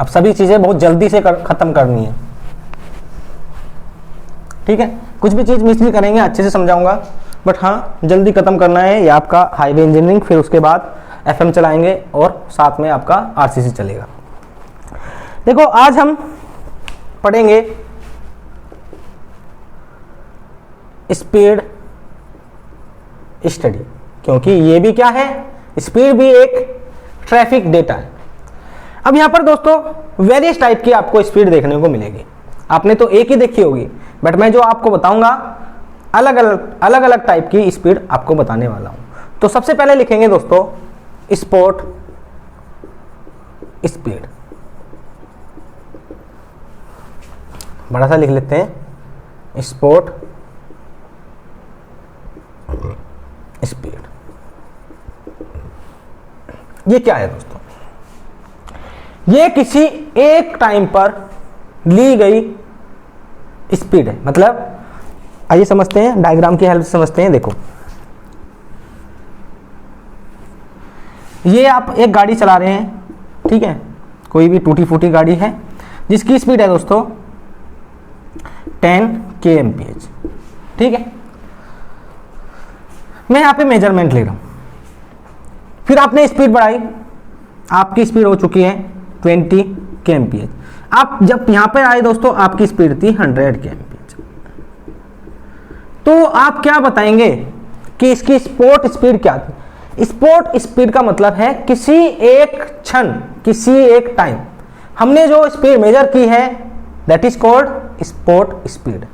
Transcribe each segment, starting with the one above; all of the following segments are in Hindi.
अब सभी चीज़ें बहुत जल्दी से ख़त्म करनी है, ठीक है। कुछ भी चीज़ मिस नहीं करेंगे, अच्छे से समझाऊंगा, बट हाँ जल्दी ख़त्म करना है। ये आपका हाईवे इंजीनियरिंग, फिर उसके बाद FM चलाएंगे और साथ में आपका RCC चलेगा। देखो आज हम पढ़ेंगे स्पीड स्टडी, क्योंकि ये भी क्या है, स्पीड भी एक ट्रैफिक डेटा है। अब यहाँ पर दोस्तों वेरियस टाइप की आपको स्पीड देखने को मिलेगी। आपने तो एक ही देखी होगी, बट मैं जो आपको बताऊंगा अलग अलग टाइप की स्पीड आपको बताने वाला हूं। तो सबसे पहले लिखेंगे दोस्तों स्पोर्ट स्पीड, बड़ा सा लिख लेते हैं, स्पोर्ट स्पीड। ये क्या है दोस्तों, ये किसी एक टाइम पर ली गई स्पीड है। मतलब आइए समझते हैं, डायग्राम की हेल्प से समझते हैं। देखो ये आप एक गाड़ी चला रहे हैं, ठीक है, कोई भी टूटी फूटी गाड़ी है जिसकी स्पीड है दोस्तों 10 kmph, ठीक है। मैं यहाँ पे मेजरमेंट ले रहा हूँ, फिर आपने स्पीड बढ़ाई, आपकी स्पीड हो चुकी है 20 kmph। आप जब यहाँ पे आए दोस्तों आपकी स्पीड थी 100 kmph। तो आप क्या बताएंगे कि इसकी स्पोर्ट स्पीड क्या थी। स्पोर्ट स्पीड का मतलब है किसी एक क्षण, किसी एक टाइम हमने जो स्पीड मेजर की है, that is called sport speed.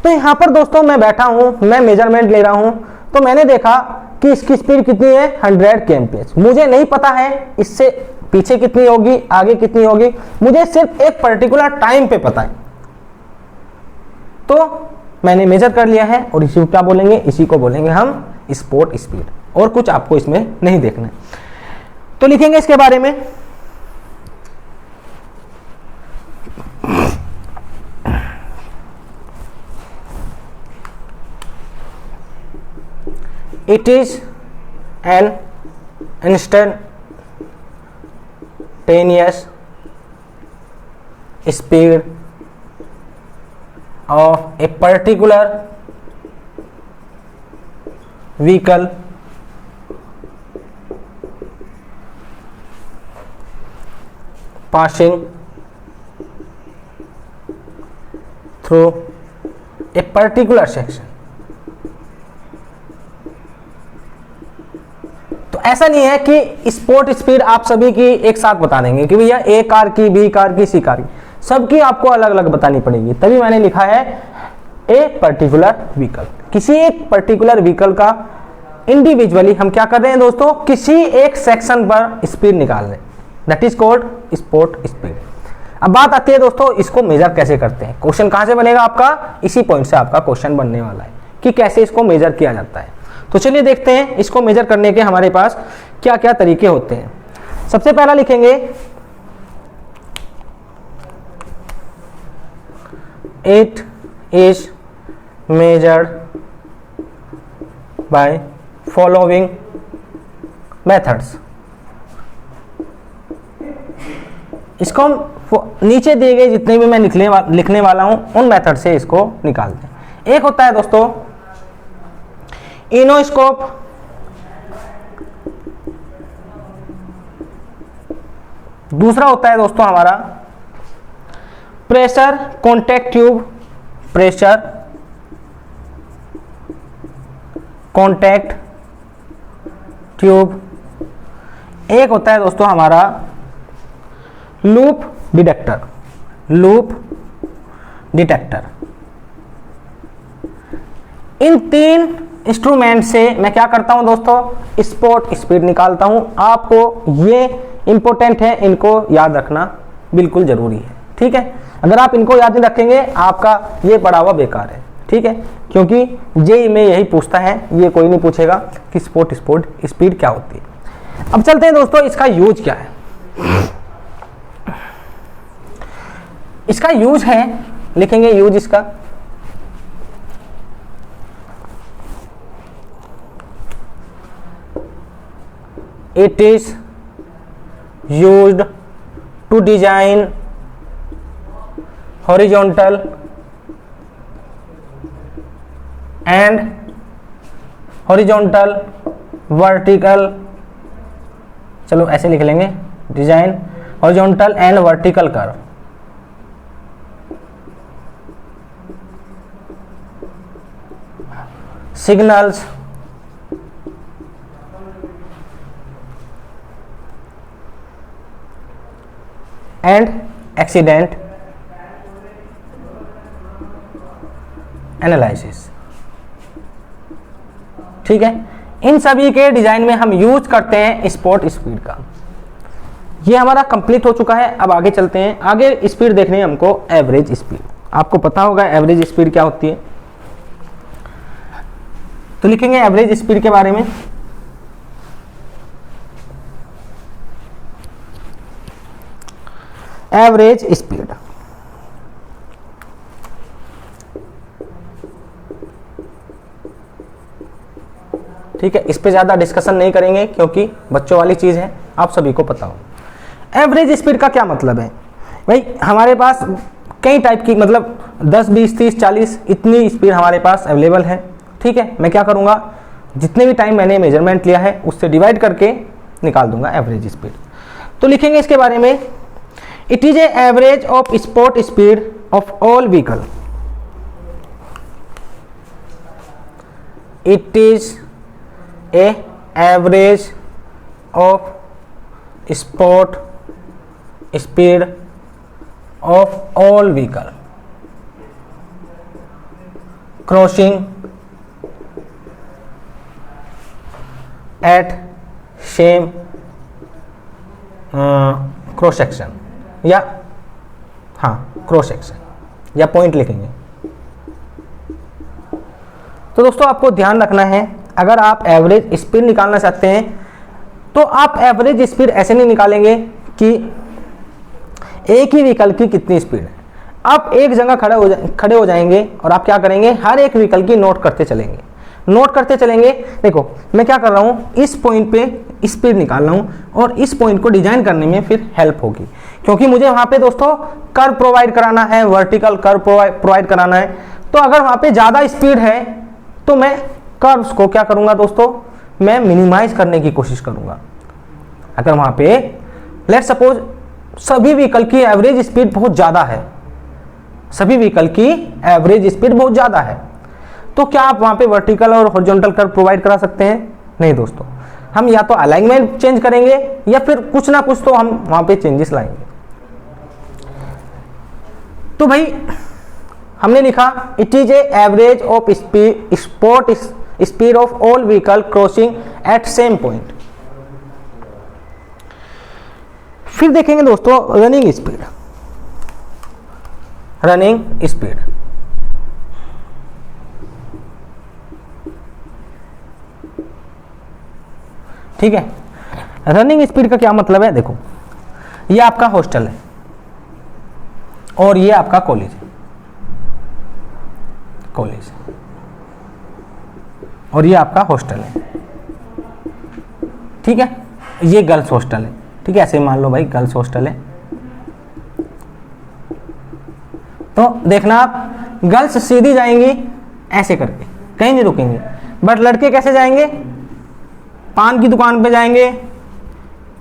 तो यहाँ पर दोस्तों मैं बैठा हूँ, मैं मेजरमेंट ले रहा हूँ, तो मैंने देखा कि इसकी स्पीड कितनी है 100 kmph। मुझे नहीं पता है इससे पीछे कितनी होगी, आगे कितनी होगी, मुझे सिर्फ एक पर्टिकुलर टाइम पे पता है। तो मैंने मेजर कर लिया है और इसी को क्या बोलेंगे, इसी को बोलेंगे हम स्पोर्ट स्पीड। और कुछ आपको इसमें नहीं देखना है। तो लिखेंगे इसके बारे में, it is an instantaneous speed of a particular vehicle passing through a particular section। तो ऐसा नहीं है कि स्पोर्ट स्पीड आप सभी की एक साथ बता देंगे कि भैया ए कार की, बी कार की, सी कार की, सबकी आपको अलग अलग बतानी पड़ेगी। तभी मैंने लिखा है ए पर्टिकुलर व्हीकल, किसी एक पर्टिकुलर व्हीकल का इंडिविजुअली हम क्या कर रहे हैं दोस्तों, किसी एक सेक्शन पर स्पीड निकाल रहे हैं, that is called sport speed. अब बात आती है दोस्तों इसको मेजर कैसे करते हैं। क्वेश्चन कहां से बनेगा आपका, इसी पॉइंट से आपका क्वेश्चन बनने वाला है कि कैसे इसको मेजर किया जाता है। तो चलिए देखते हैं इसको मेजर करने के हमारे पास क्या क्या तरीके होते हैं। सबसे पहला लिखेंगे it is measured by following methods. इसको हम नीचे दिए गए जितने भी मैं लिखने वाला हूं उन मेथड से इसको निकालते हैं। एक होता है दोस्तों इनोस्कोप, दूसरा होता है दोस्तों हमारा pressure contact tube, pressure contact tube. एक होता है दोस्तों हमारा लूप डिटेक्टर, लूप डिटेक्टर। इन तीन इंस्ट्रूमेंट से मैं क्या करता हूं दोस्तों, स्पोर्ट स्पीड निकालता हूं। आपको ये इंपॉर्टेंट है, इनको याद रखना बिल्कुल जरूरी है, ठीक है। अगर आप इनको याद नहीं रखेंगे आपका ये पढ़ा हुआ बेकार है, ठीक है, क्योंकि जेईई में यही पूछता है, ये कोई नहीं पूछेगा कि स्पोर्ट स्पीड क्या होती है। अब चलते हैं दोस्तों इसका यूज क्या है। इसका यूज है, लिखेंगे यूज इसका, it is used to design horizontal and horizontal vertical, चलो ऐसे लिख लेंगे, design horizontal and vertical curve, signals and accident analysis. ठीक है, इन सभी के डिजाइन में हम यूज करते हैं स्पॉट स्पीड का। ये हमारा कंप्लीट हो चुका है। अब आगे चलते हैं, आगे स्पीड देखनी है हमको एवरेज स्पीड। आपको पता होगा एवरेज स्पीड क्या होती है, तो लिखेंगे एवरेज स्पीड के बारे में। एवरेज स्पीड ठीक है, इस पे ज्यादा डिस्कशन नहीं करेंगे क्योंकि बच्चों वाली चीज है, आप सभी को पता हो। एवरेज स्पीड का क्या मतलब है भाई, हमारे पास कई टाइप की, मतलब 10, 20, 30, 40 इतनी स्पीड हमारे पास अवेलेबल है। ठीक है, मैं क्या करूंगा, जितने भी टाइम मैंने मेजरमेंट लिया है उससे डिवाइड करके निकाल दूंगा एवरेज स्पीड। तो लिखेंगे इसके बारे में, it is a average of spot speed of all vehicle. It is a average of spot speed of all vehicle crossing at same cross section, या हाँ क्रॉस सेक्शन या पॉइंट लिखेंगे। तो दोस्तों आपको ध्यान रखना है, अगर आप एवरेज स्पीड निकालना चाहते हैं तो आप एवरेज स्पीड ऐसे नहीं निकालेंगे कि एक ही व्हीकल की कितनी स्पीड है। आप एक जगह खड़े हो जाएंगे और आप क्या करेंगे, हर एक व्हीकल की नोट करते चलेंगे, नोट करते चलेंगे। देखो मैं क्या कर रहा हूँ, इस पॉइंट पे स्पीड निकाल रहा हूँ और इस पॉइंट को डिजाइन करने में फिर हेल्प होगी, क्योंकि मुझे वहां पे दोस्तों कर्व प्रोवाइड कराना है, वर्टिकल कर्व प्रोवाइड कराना है। तो अगर वहां पे ज्यादा स्पीड है तो मैं कर्व्स को क्या करूंगा दोस्तों, मैं मिनिमाइज करने की कोशिश करूंगा। अगर वहां पे लेट्स सपोज सभी व्हीकल की एवरेज स्पीड बहुत ज्यादा है, सभी व्हीकल की एवरेज स्पीड बहुत ज्यादा है, तो क्या आप वहां पे वर्टिकल और हॉरिजॉन्टल कर्व प्रोवाइड करा सकते हैं? नहीं दोस्तों, हम या तो अलाइनमेंट चेंज करेंगे या फिर कुछ ना कुछ तो हम वहां पे चेंजेस लाएंगे। तो भाई हमने लिखा it is a average of spot speed of all vehicle crossing at same point. फिर देखेंगे दोस्तों रनिंग स्पीड। रनिंग स्पीड ठीक है, रनिंग स्पीड का क्या मतलब है, देखो ये आपका हॉस्टल है और ये आपका कॉलेज है, कॉलेज और ये आपका हॉस्टल है। ठीक है, ये गर्ल्स हॉस्टल है। ठीक है, ऐसे मान लो भाई गर्ल्स हॉस्टल है। तो देखना आप गर्ल्स सीधी जाएंगी ऐसे करके, कहीं नहीं रुकेंगे, बट लड़के कैसे जाएंगे, पान की दुकान पे जाएंगे,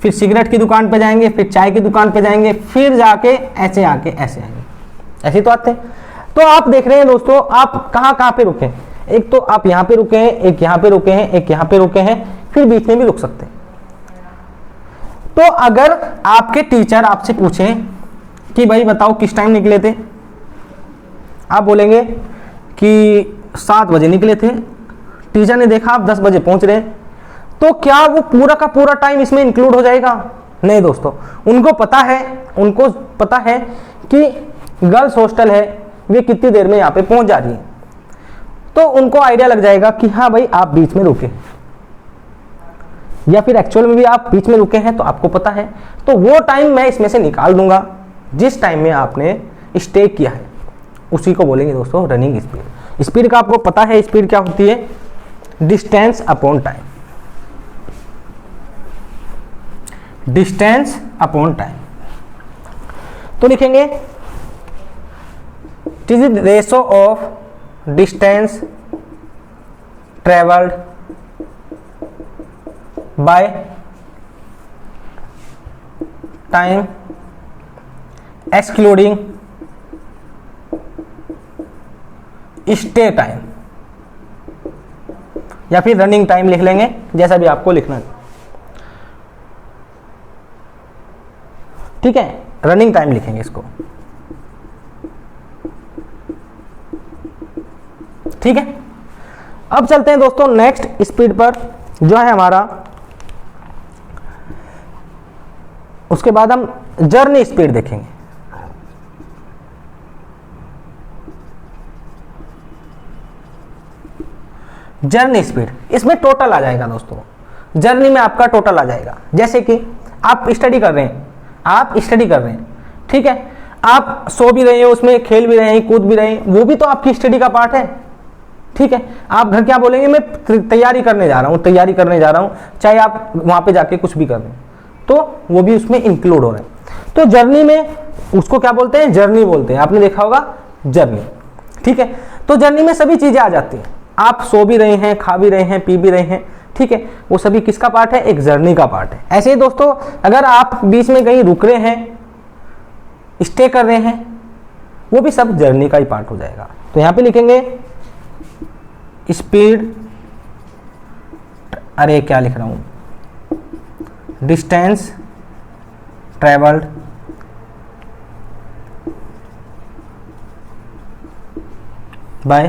फिर सिगरेट की दुकान पे जाएंगे, फिर चाय की दुकान पे जाएंगे, फिर जाके ऐसे आके ऐसे आएंगे, ऐसे तो आते हैं। तो आप देख रहे हैं दोस्तों आप कहाँ पे रुके, एक तो आप यहाँ पे रुके हैं, एक यहाँ पे रुके हैं, एक यहाँ पे रुके हैं, फिर बीच में भी रुक सकते हैं। तो अगर आपके टीचर आपसे पूछें कि भाई बताओ किस टाइम निकले थे, आप बोलेंगे कि 7 बजे निकले थे, टीचर ने देखा आप 10 बजे पहुंच रहे, तो क्या वो पूरा का पूरा टाइम इसमें इंक्लूड हो जाएगा? नहीं दोस्तों, उनको पता है कि गर्ल्स हॉस्टल है, वे कितनी देर में यहाँ पे पहुंच जा रही है, तो उनको आइडिया लग जाएगा कि हाँ भाई आप बीच में रुके, या फिर एक्चुअल में भी आप बीच में रुके हैं, तो आपको पता है। तो वो टाइम मैं इसमें से निकाल दूंगा जिस टाइम में आपने स्टे किया है, उसी को बोलेंगे दोस्तों रनिंग स्पीड। स्पीड का आपको पता है, स्पीड क्या होती है, distance upon time, distance upon time. तो लिखेंगे it is ratio of distance travelled by time excluding stay time, या फिर रनिंग टाइम लिख लेंगे, जैसा भी आपको लिखना है। ठीक है, रनिंग टाइम लिखेंगे इसको। ठीक है, अब चलते हैं दोस्तों नेक्स्ट स्पीड पर, जो है हमारा, उसके बाद हम जर्नी स्पीड देखेंगे। जर्नी स्पीड, इसमें टोटल आ जाएगा दोस्तों, जर्नी में आपका टोटल आ जाएगा। जैसे कि आप स्टडी कर रहे हैं, ठीक है, आप सो भी रहे हैं, उसमें खेल भी रहे हैं, कूद भी रहे हैं, वो भी तो आपकी स्टडी का पार्ट है। ठीक है, आप घर क्या बोलेंगे, मैं तैयारी करने जा रहा हूं, चाहे आप वहां पे जाके कुछ भी कर रहे हैं, तो वो भी उसमें इंक्लूड हो रहा है। तो जर्नी में उसको क्या बोलते हैं, जर्नी बोलते हैं, आपने देखा होगा जर्नी। ठीक है, तो जर्नी में सभी चीजें आ जाती हैं, आप सो भी रहे हैं, खा भी रहे हैं, पी भी रहे हैं, ठीक है, वो सभी किसका पार्ट है, एक जर्नी का पार्ट है। ऐसे ही दोस्तों अगर आप बीच में कहीं रुक रहे हैं, स्टे कर रहे हैं, वो भी सब जर्नी का ही पार्ट हो जाएगा। तो यहां पे लिखेंगे स्पीड, अरे क्या लिख रहा हूं, distance travelled by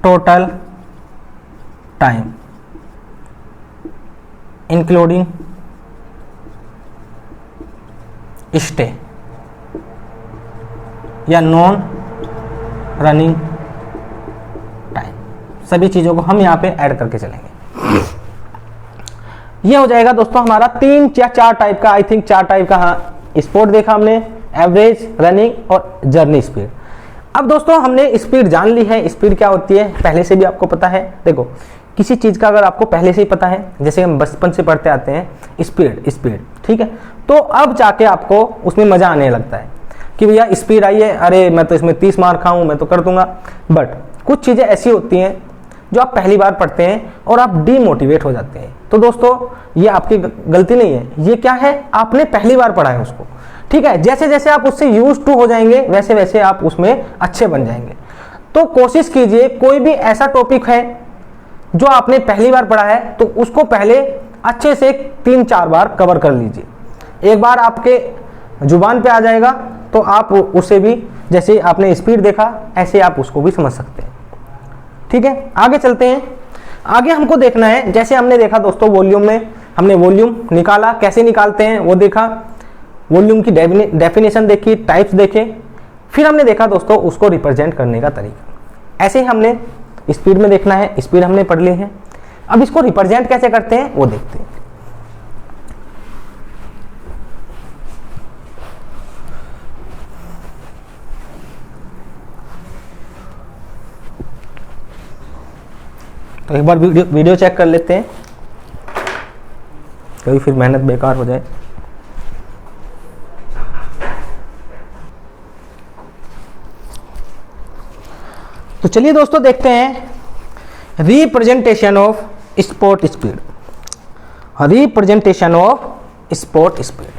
total time including stay या नॉन रनिंग टाइम, सभी चीजों को हम यहां पे ऐड करके चलेंगे। ये हो जाएगा दोस्तों हमारा 3 या 4 टाइप का, आई थिंक 4 टाइप का, हाँ, स्पोर्ट देखा हमने, एवरेज, रनिंग और जर्नी स्पीड। अब दोस्तों हमने स्पीड जान ली है, स्पीड क्या होती है पहले से भी आपको पता है। देखो किसी चीज का अगर आपको पहले से ही पता है, जैसे हम बचपन से पढ़ते आते हैं स्पीड, ठीक है, तो अब जाके आपको उसमें मजा आने लगता है कि भैया स्पीड आई है, अरे मैं तो इसमें 30 मार्क खाऊं, मैं तो कर दूंगा। बट कुछ चीजें ऐसी होती हैं जो आप पहली बार पढ़ते हैं और आप डीमोटिवेट हो जाते हैं। तो दोस्तों ये आपकी गलती नहीं है, ये क्या है, आपने पहली बार पढ़ा है उसको। ठीक है, जैसे जैसे आप उससे यूज टू हो जाएंगे, वैसे वैसे आप उसमें अच्छे बन जाएंगे। तो कोशिश कीजिए, कोई भी ऐसा टॉपिक है जो आपने पहली बार पढ़ा है, तो उसको पहले अच्छे से 3-4 बार कवर कर लीजिए। एक बार आपके जुबान पे आ जाएगा तो आप उसे भी, जैसे आपने स्पीड देखा ऐसे आप उसको भी समझ सकते हैं। ठीक है, आगे चलते हैं। आगे हमको देखना है, जैसे हमने देखा दोस्तों वॉल्यूम में, हमने वॉल्यूम निकाला, कैसे निकालते हैं वो देखा, वॉल्यूम की डेफिनेशन देखी, टाइप्स देखे, फिर हमने देखा दोस्तों उसको रिप्रेजेंट करने का तरीका। ऐसे ही हमने स्पीड में देखना है, स्पीड हमने पढ़ ली है, अब इसको रिप्रेजेंट कैसे करते हैं वो देखते हैं। तो एक बार वीडियो चेक कर लेते हैं, कभी फिर मेहनत बेकार हो जाए। तो चलिए दोस्तों देखते हैं representation of sport speed, representation of sport speed.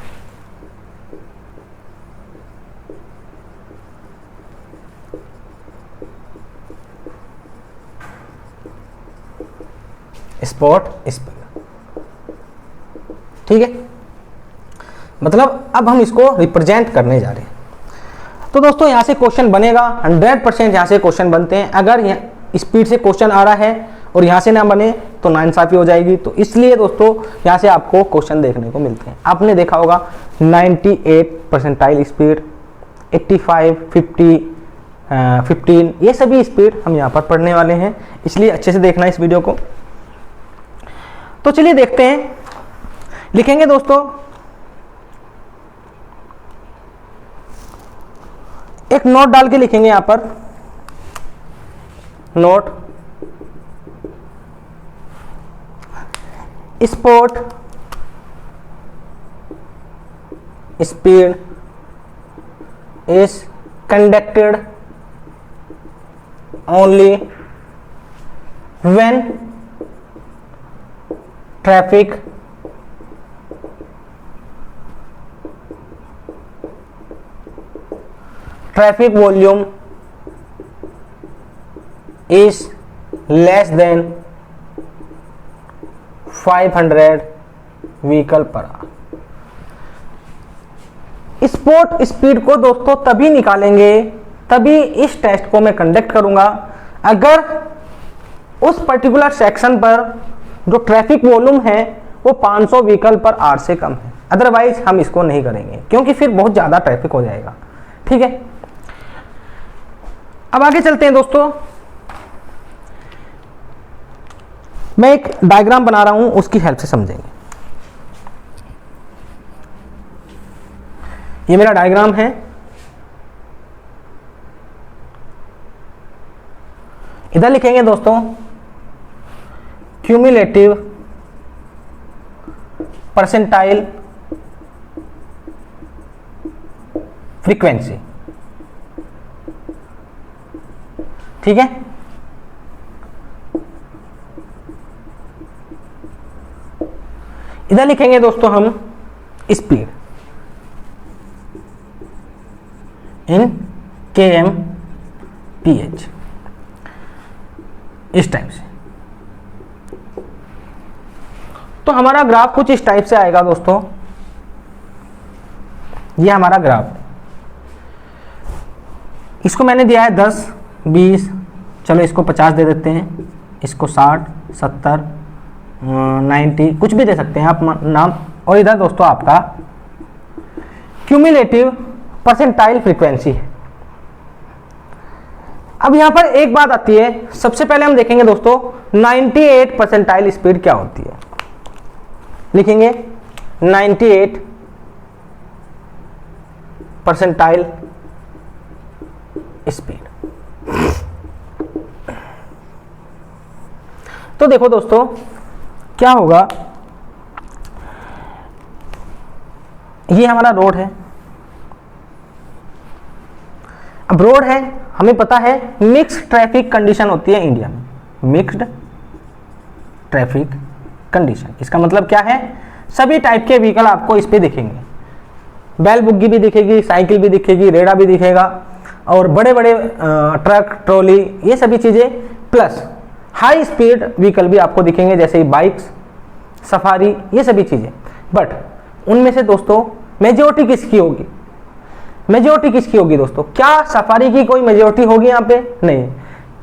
Sport speed, ठीक है, मतलब अब हम इसको रिप्रेजेंट करने जा रहे हैं। तो दोस्तों यहां से क्वेश्चन बनेगा, 100% यहां से क्वेश्चन बनते हैं। अगर स्पीड से क्वेश्चन आ रहा है और यहां से ना बने तो नाइंसाफी हो जाएगी। तो इसलिए दोस्तों यहां से आपको क्वेश्चन देखने को मिलते हैं। आपने देखा होगा 98 परसेंटाइल स्पीड, 85, 50, 15, ये सभी स्पीड हम यहां पर पढ़ने वाले हैं, इसलिए अच्छे से देखना इस वीडियो को। तो चलिए देखते हैं, लिखेंगे दोस्तों एक नोट डाल के लिखेंगे यहां पर, note sport speed is conducted only when traffic volume is less than 500 vehicle per hour. Sport speed को दोस्तों तभी निकालेंगे, तभी इस टेस्ट को मैं कंडक्ट करूंगा अगर उस पर्टिकुलर सेक्शन पर जो ट्रैफिक वॉल्यूम है वो 500 व्हीकल पर आवर से कम है, अदरवाइज हम इसको नहीं करेंगे क्योंकि फिर बहुत ज्यादा ट्रैफिक हो जाएगा। ठीक है, अब आगे चलते हैं दोस्तों। मैं एक डायग्राम बना रहा हूं, उसकी हेल्प से समझेंगे। ये मेरा डायग्राम है। इधर लिखेंगे दोस्तों क्यूमुलेटिव परसेंटाइल फ्रीक्वेंसी। ठीक है, इधर लिखेंगे दोस्तों हम स्पीड इन kmph, इस टाइप से। तो हमारा ग्राफ कुछ इस टाइप से आएगा दोस्तों। ये हमारा ग्राफ, इसको मैंने दिया है 10, 20, चलो इसको 50 दे देते हैं, इसको 60, 70, 90 कुछ भी दे सकते हैं आप नाम। और इधर दोस्तों आपका क्यूमुलेटिव परसेंटाइल फ्रीक्वेंसी है। अब यहां पर एक बात आती है, सबसे पहले हम देखेंगे दोस्तों 98 परसेंटाइल स्पीड क्या होती है। लिखेंगे 98 परसेंटाइल स्पीड। तो देखो दोस्तों क्या होगा, ये हमारा रोड है। अब रोड है, हमें पता है मिक्स्ड ट्रैफिक कंडीशन होती है इंडिया में, मिक्स्ड ट्रैफिक कंडीशन। इसका मतलब क्या है, सभी टाइप के व्हीकल आपको इस पे दिखेंगे, बैल बुग्गी भी दिखेगी, साइकिल भी दिखेगी, रेड़ा भी दिखेगा, और बड़े बड़े ट्रक, ट्रॉली, ये सभी चीजें, प्लस हाई स्पीड व्हीकल भी आपको दिखेंगे जैसे बाइक्स, सफारी, ये सभी चीजें। बट उनमें से दोस्तों मेजॉरिटी किसकी होगी, मेजॉरिटी किसकी होगी दोस्तों? क्या सफारी की कोई मेजॉरिटी होगी यहाँ पे? नहीं।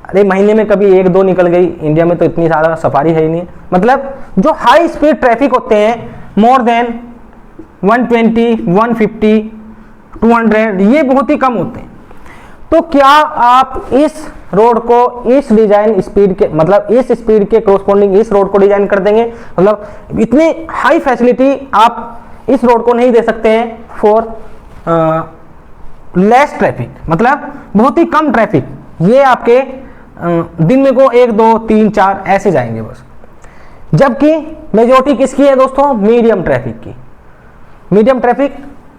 अरे महीने में कभी 1-2 निकल गई, इंडिया में तो इतनी सारा सफारी है ही नहीं। मतलब जो हाई स्पीड ट्रैफिक होते हैं मोर देन 120, 150, 200, ये बहुत ही कम होते हैं। तो क्या आप इस रोड को इस डिजाइन स्पीड के, मतलब इस स्पीड के कोरस्पॉन्डिंग इस रोड को डिजाइन कर देंगे? मतलब इतनी हाई फैसिलिटी आप इस रोड को नहीं दे सकते हैं फॉर लेस ट्रैफिक, मतलब बहुत ही कम ट्रैफिक। ये आपके दिन में को 1, 2, 3, 4 ऐसे जाएंगे बस। जबकि मेजॉरिटी किसकी है दोस्तों? मीडियम ट्रैफिक की। मीडियम ट्रैफिक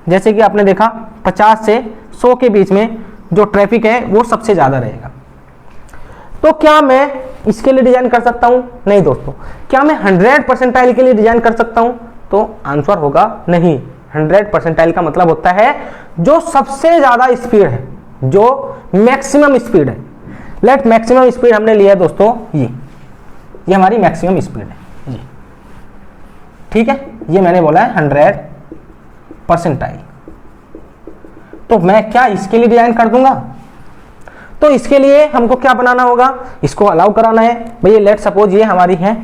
जैसे कि आपने देखा 50 से 100 के बीच में जो ट्रैफिक है वो सबसे ज्यादा रहेगा। तो क्या मैं इसके लिए डिजाइन कर सकता हूं? नहीं दोस्तों। क्या मैं 100 परसेंटाइल के लिए डिजाइन कर सकता हूं? तो आंसर होगा नहीं। 100 परसेंटाइल का मतलब होता है जो सबसे ज्यादा स्पीड है, जो मैक्सिमम स्पीड है। लेट मैक्सिमम स्पीड हमने लिया है दोस्तों ये हमारी मैक्सिमम स्पीड है ये, ठीक है। ये मैंने बोला है 100 परसेंटाइल। तो मैं क्या इसके लिए डिजाइन कर दूंगा? तो इसके लिए हमको क्या बनाना होगा? इसको अलाउ कराना है। भैया लेट सपोज ये हमारी है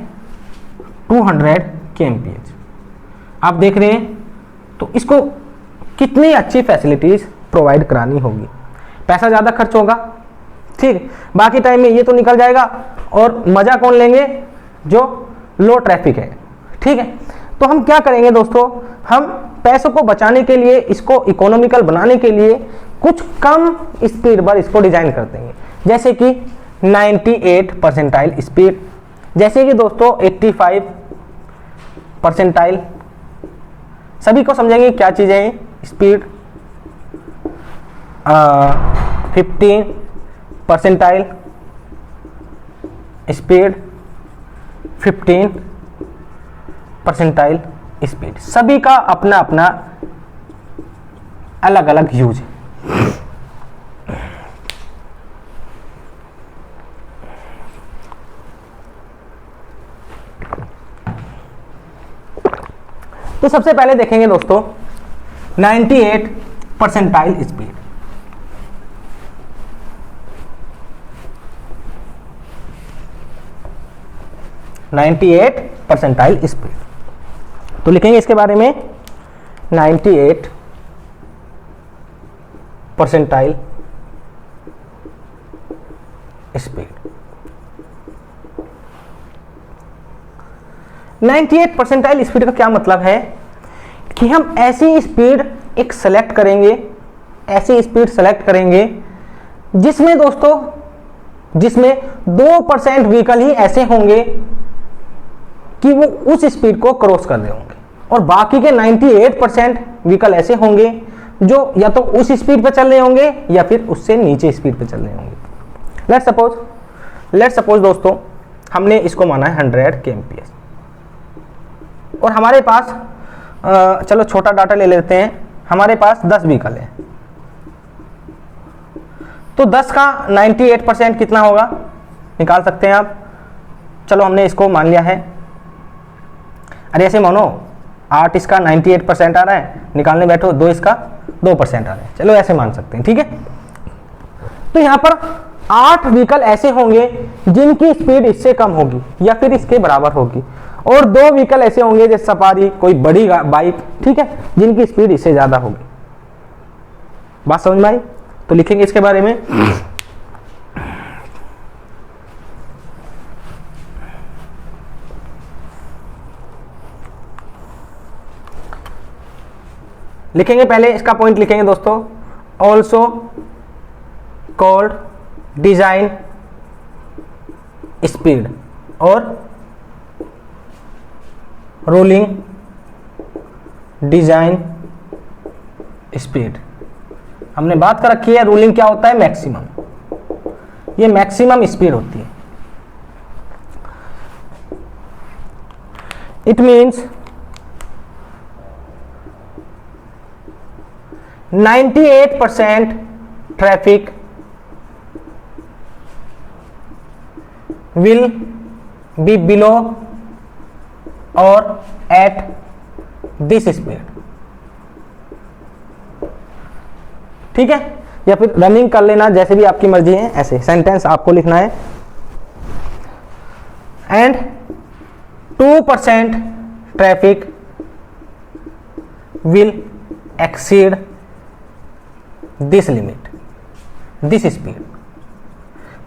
200 kmph, आप देख रहे हैं। तो इसको कितनी अच्छी फैसिलिटीज प्रोवाइड करानी होगी। पैसा ज्यादा खर्च होगा, ठीक, बाकी टाइम में ये तो निकल जाएगा। और मजा कौन लेंगे? जो लो ट्रैफिक है, ठीक है। तो हम क्या करेंगे दोस्तों, हम पैसों को बचाने के लिए, इसको इकोनॉमिकल बनाने के लिए कुछ कम स्पीड पर इसको डिजाइन कर देंगे। जैसे कि 98 परसेंटाइल स्पीड, जैसे कि दोस्तों 85 परसेंटाइल। सभी को समझेंगे क्या चीजें हैं speed. 15 percentile speed, 15 percentile speed, सभी का अपना अपना अलग अलग यूज है। तो सबसे पहले देखेंगे दोस्तों 98 परसेंटाइल स्पीड। परसेंटाइल स्पीड, तो लिखेंगे इसके बारे में 98 परसेंटाइल स्पीड। 98 परसेंटाइल स्पीड का क्या मतलब है कि हम ऐसी स्पीड एक सेलेक्ट करेंगे, ऐसी स्पीड सेलेक्ट करेंगे जिसमें दोस्तों, जिसमें 2% व्हीकल ही ऐसे होंगे कि वो उस स्पीड को क्रॉस कर रहे होंगे, और बाकी के 98% व्हीकल ऐसे होंगे जो या तो उस स्पीड पे चल रहे होंगे या फिर उससे नीचे स्पीड पे चल रहे होंगे। लेट्स सपोज दोस्तों हमने इसको माना है 100 kmph, और हमारे पास चलो छोटा डाटा ले लेते हैं, हमारे पास 10 व्हीकल है, तो 10 का 98% कितना होगा निकाल सकते हैं आप। चलो हमने इसको मान लिया है, अरे ऐसे मानो 8 इसका 98% आ रहा है, निकालने बैठो 2 इसका 2% आ रहा है, चलो ऐसे मान सकते हैं, ठीक है। तो यहां पर 8 व्हीकल ऐसे होंगे जिनकी स्पीड इससे कम होगी या फिर इसके बराबर होगी, और 2 व्हीकल ऐसे होंगे जैसे सफारी, कोई बड़ी बाइक, ठीक है, जिनकी स्पीड इससे ज्यादा होगी। बात समझ में आई? तो लिखेंगे इसके बारे में लिखेंगे, पहले इसका पॉइंट लिखेंगे दोस्तों, ऑल्सो कॉल्ड डिजाइन स्पीड और रोलिंग डिजाइन स्पीड। हमने बात कर रखी है रूलिंग क्या होता है, मैक्सिमम, ये मैक्सिमम स्पीड होती है। It means 98% traffic will be below or at this speed, ठीक है, या फिर रनिंग कर लेना, जैसे भी आपकी मर्जी है, ऐसे सेंटेंस आपको लिखना है। And 2% traffic will exceed this limit, this speed,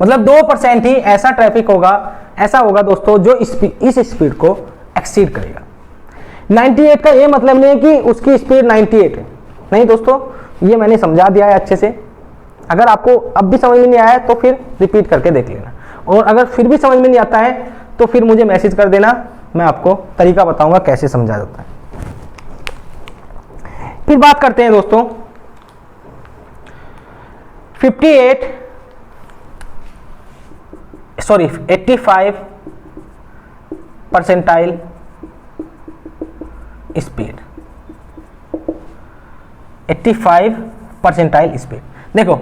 मतलब 2% ही ऐसा ट्रैफिक होगा, ऐसा होगा दोस्तों जो इस स्पीड को एक्सीड करेगा। 98 का ये मतलब नहीं है कि उसकी स्पीड 98 है, नहीं दोस्तों, ये मैंने समझा दिया है अच्छे से। अगर आपको अब भी समझ में नहीं आया है तो फिर रिपीट करके देख लेना, और अगर फिर भी समझ में नहीं आता है तो फिर मुझे मैसेज कर देना, मैं आपको तरीका बताऊंगा कैसे समझा जाता है। फिर बात करते हैं दोस्तों 85 परसेंटाइल स्पीड। 85 परसेंटाइल स्पीड, देखो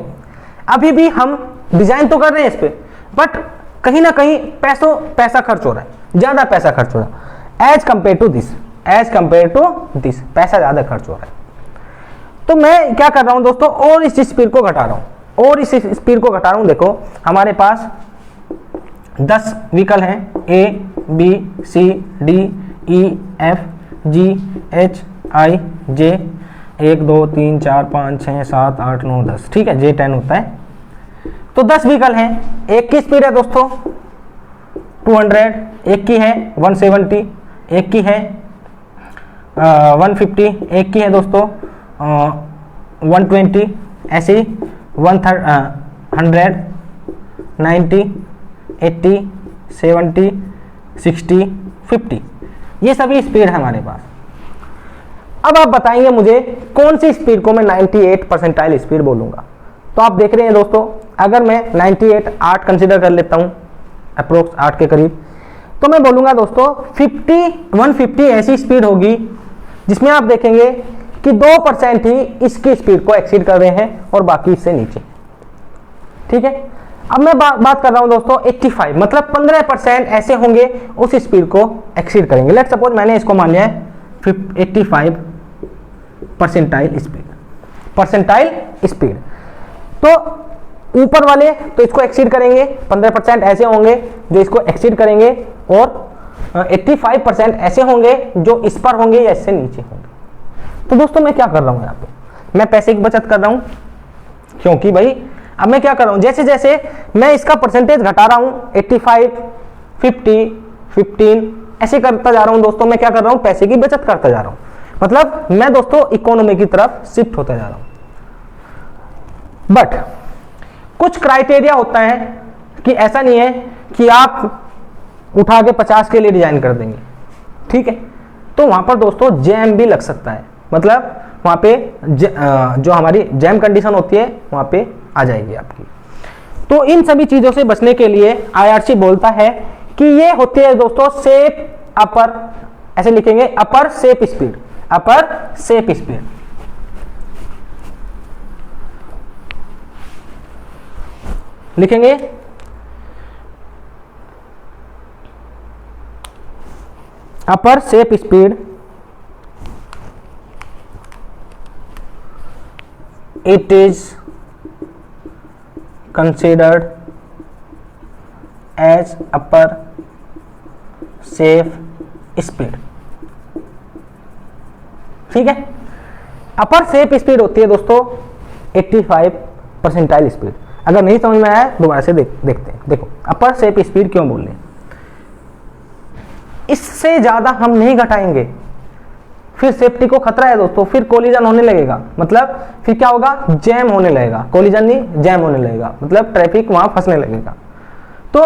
अभी भी हम डिजाइन तो कर रहे हैं इस पे, बट कहीं ना कहीं पैसा खर्च हो रहा है, ज्यादा पैसा खर्च हो रहा है एज कंपेयर टू दिस, पैसा ज्यादा खर्च हो रहा है। तो मैं क्या कर रहा हूं दोस्तों, और इस स्पीड को घटा रहा हूं, देखो हमारे पास 10 व्हीकल हैं, A B C D E F G H I J, 1 2 3 4 5 6 7 8 9 10, ठीक है, J10 होता है। तो 10 व्हीकल हैं, एक की स्पीड है दोस्तों 200, एक की है 170, एक की है 150, एक की है दोस्तों 120, ऐसे 100, 90, 80, 70, 60, 50, ये सभी स्पीड है हमारे पास। अब आप बताएंगे मुझे कौन सी स्पीड को मैं 98 परसेंटाइल स्पीड बोलूंगा। तो आप देख रहे हैं दोस्तों, अगर मैं 98 8 कंसिडर कर लेता हूँ, अप्रोक्स 8 के करीब, तो मैं बोलूँगा दोस्तों 150 ऐसी स्पीड होगी जिसमें आप देखेंगे कि 2% ही इसकी स्पीड को एक्सीड कर रहे हैं और बाकी इससे नीचे। ठीक है, अब मैं बात कर रहा हूं दोस्तों 85, मतलब 15% ऐसे होंगे उस स्पीड को एक्सीड करेंगे। लेट सपोज मैंने इसको मान लिया है 85 परसेंटाइल स्पीड, तो ऊपर वाले तो इसको एक्सीड करेंगे, 15% ऐसे होंगे जो इसको एक्सीड करेंगे और 85% ऐसे होंगे जो इस पर होंगे या इससे नीचे होंगे। तो दोस्तों मैं क्या कर रहा हूं यहाँ पे, मैं पैसे की बचत कर रहा हूं, क्योंकि भाई अब मैं क्या कर रहा हूं, जैसे जैसे मैं इसका परसेंटेज घटा रहा हूं 85 50 15 ऐसे करता जा रहा हूं दोस्तों, मैं क्या कर रहा हूं, पैसे की बचत करता जा रहा हूं। मतलब मैं दोस्तों इकोनॉमी की तरफ शिफ्ट होता जा रहा हूं। बट कुछ क्राइटेरिया होता है कि ऐसा नहीं है कि आप उठा के 50 के लिए डिजाइन कर देंगे। ठीक है, तो वहां पर दोस्तों जैम भी लग सकता है, मतलब वहां पे जो हमारी जैम कंडीशन होती है वहां पे आ जाएगी आपकी। तो इन सभी चीजों से बचने के लिए आईआरसी बोलता है कि ये होती है दोस्तों सेफ अपर, ऐसे लिखेंगे upper safe speed, upper safe speed. लिखेंगे upper safe speed it is considered as upper safe speed। ठीक है, अपर सेफ स्पीड होती है दोस्तों 85 परसेंटाइल स्पीड। अगर नहीं समझ में आया दोबारा से देखते हैं। देखो अपर सेफ स्पीड क्यों बोल रहे हैं, इससे ज्यादा हम नहीं घटाएंगे, फिर सेफ्टी को खतरा है दोस्तों, फिर कोलिजन होने लगेगा, मतलब फिर क्या होगा, जैम होने लगेगा, कोलिजन नहीं जैम होने लगेगा, मतलब ट्रैफिक वहां फंसने लगेगा। तो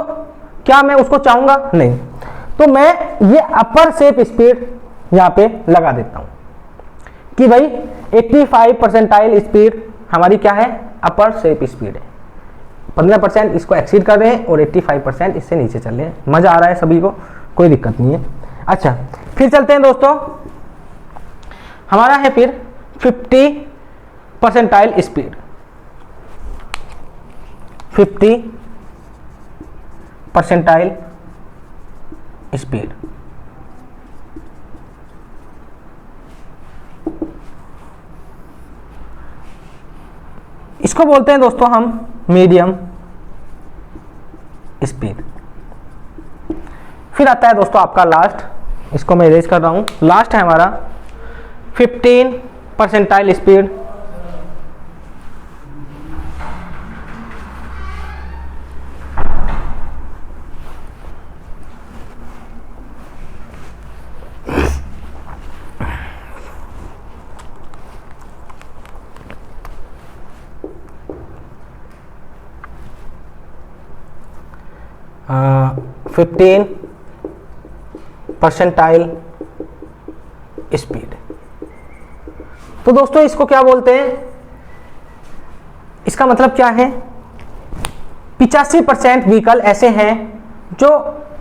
क्या मैं उसको चाहूंगा, नहीं। तो मैं ये अपर सेफ स्पीड यहां पे लगा देता हूं कि भाई 85 परसेंटाइल स्पीड हमारी क्या है, अपर सेफ स्पीड है। 15% इसको एक्सीड कर रहे हैं और 85% इससे नीचे चल रहे हैं। मजा आ रहा है सभी को, कोई दिक्कत नहीं है। अच्छा फिर चलते हैं दोस्तों, हमारा है फिर 50 परसेंटाइल स्पीड, 50 परसेंटाइल स्पीड। इसको बोलते हैं दोस्तों हम मीडियम स्पीड। फिर आता है दोस्तों आपका लास्ट, इसको मैं इरेज कर रहा हूं, लास्ट है हमारा 15 percentile speed. uh, 15 percentile speed. तो दोस्तों इसको क्या बोलते हैं, इसका मतलब क्या है, 85% व्हीकल ऐसे हैं जो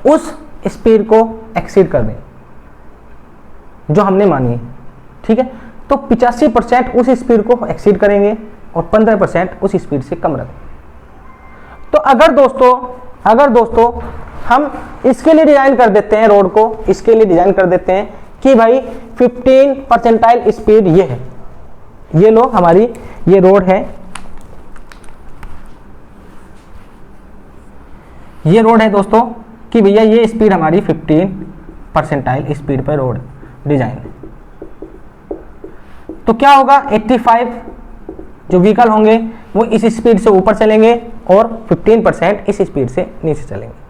उस स्पीड को एक्सीड कर दें जो हमने मानी है। ठीक है, तो 85% उस स्पीड को एक्सीड करेंगे और 15% उस स्पीड से कम रखेंगे। तो अगर दोस्तों हम इसके लिए डिजाइन कर देते हैं रोड को, इसके लिए डिजाइन कर देते हैं कि भाई 15 परसेंटाइल स्पीड ये है, ये लो हमारी ये रोड है, ये रोड है दोस्तों कि भैया ये स्पीड हमारी 15 परसेंटाइल स्पीड पर रोड डिजाइन है। तो क्या होगा, 85 जो व्हीकल होंगे वो इस स्पीड से ऊपर चलेंगे और 15% इस स्पीड से नीचे चलेंगे।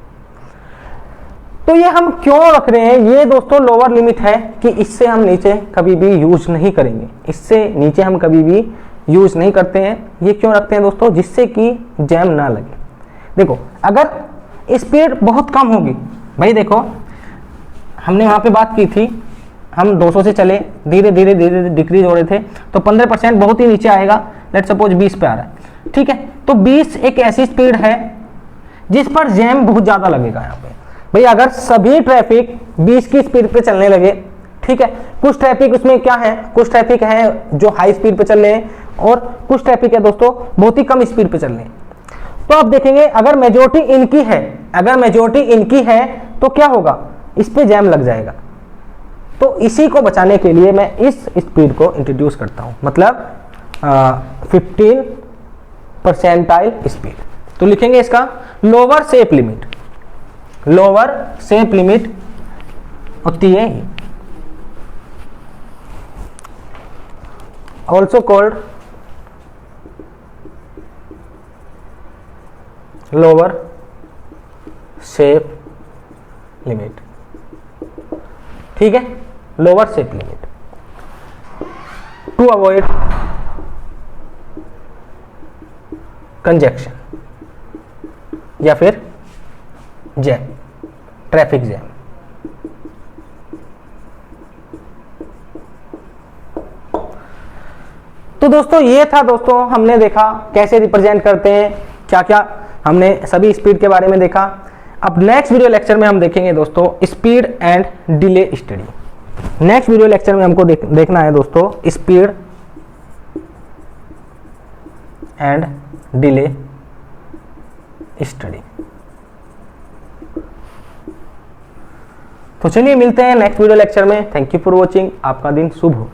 तो ये हम क्यों रख रहे हैं, ये दोस्तों लोअर लिमिट है कि इससे हम नीचे कभी भी यूज नहीं करेंगे, इससे नीचे हम कभी भी यूज नहीं करते हैं। ये क्यों रखते हैं दोस्तों, जिससे कि जैम ना लगे। देखो अगर स्पीड बहुत कम होगी, भाई देखो हमने वहां पे बात की थी, हम 200 से चले, धीरे धीरे धीरे डिक्रीज हो रहे थे, तो 15% बहुत ही नीचे आएगा, लेट सपोज 20 पे आ रहा है। ठीक है। तो 20 एक ऐसी स्पीड है जिस पर जैम बहुत ज्यादा लगेगा। यहाँ पे भाई अगर सभी ट्रैफिक 20 की स्पीड पे चलने लगे, ठीक है, कुछ ट्रैफिक उसमें क्या है, कुछ ट्रैफिक है जो हाई स्पीड पे चल रहे हैं और कुछ ट्रैफिक है दोस्तों बहुत ही कम स्पीड पे चल रहे हैं। तो आप देखेंगे अगर मेजोरिटी इनकी है, अगर मेजोरिटी इनकी है तो क्या होगा, इस पे जैम लग जाएगा। तो इसी को बचाने के लिए मैं इस स्पीड को इंट्रोड्यूस करता हूं, मतलब 15 परसेंटाइल स्पीड। तो लिखेंगे इसका lower safe limit, lower safe limit होती है also called lower safe limit. ठीक है, lower safe limit to avoid congestion या फिर जैम, ट्रैफिक जैम। तो दोस्तों ये था दोस्तों, हमने देखा कैसे रिप्रेजेंट करते हैं, क्या क्या हमने सभी स्पीड के बारे में देखा। अब नेक्स्ट वीडियो लेक्चर में हम देखेंगे दोस्तों speed and delay study. Next video lecture में हमको देखना है दोस्तों स्पीड एंड डिले स्टडी। तो चलिए मिलते हैं नेक्स्ट वीडियो लेक्चर में। Thank you for watching. आपका दिन शुभ हो।